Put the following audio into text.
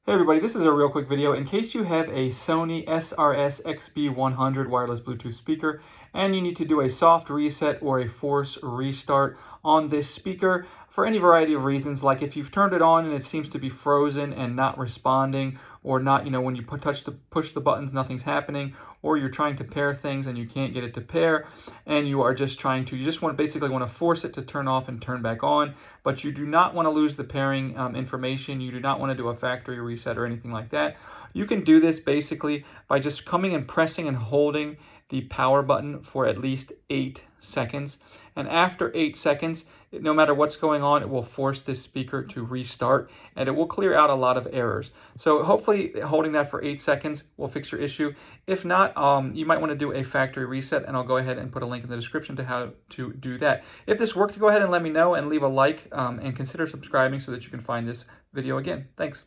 Hey everybody, this is a real quick video. In case you have a Sony XB100 wireless Bluetooth speaker and you need to do a soft reset or a force restart on this speaker for any variety of reasons, like if you've turned it on and it seems to be frozen and not responding, or not, when you push the buttons, nothing's happening, or you're trying to pair things and you can't get it to pair, and you just basically want to force it to turn off and turn back on, but you do not want to lose the pairing information. You do not want to do a factory reset or anything like that. You can do this basically by just coming and pressing and holding the power button for at least 8 seconds. And after 8 seconds, no matter what's going on, it will force this speaker to restart and it will clear out a lot of errors. So hopefully holding that for 8 seconds will fix your issue. If not, you might want to do a factory reset, and I'll go ahead and put a link in the description to how to do that. If this worked, go ahead and let me know and leave a like and consider subscribing so that you can find this video again. Thanks.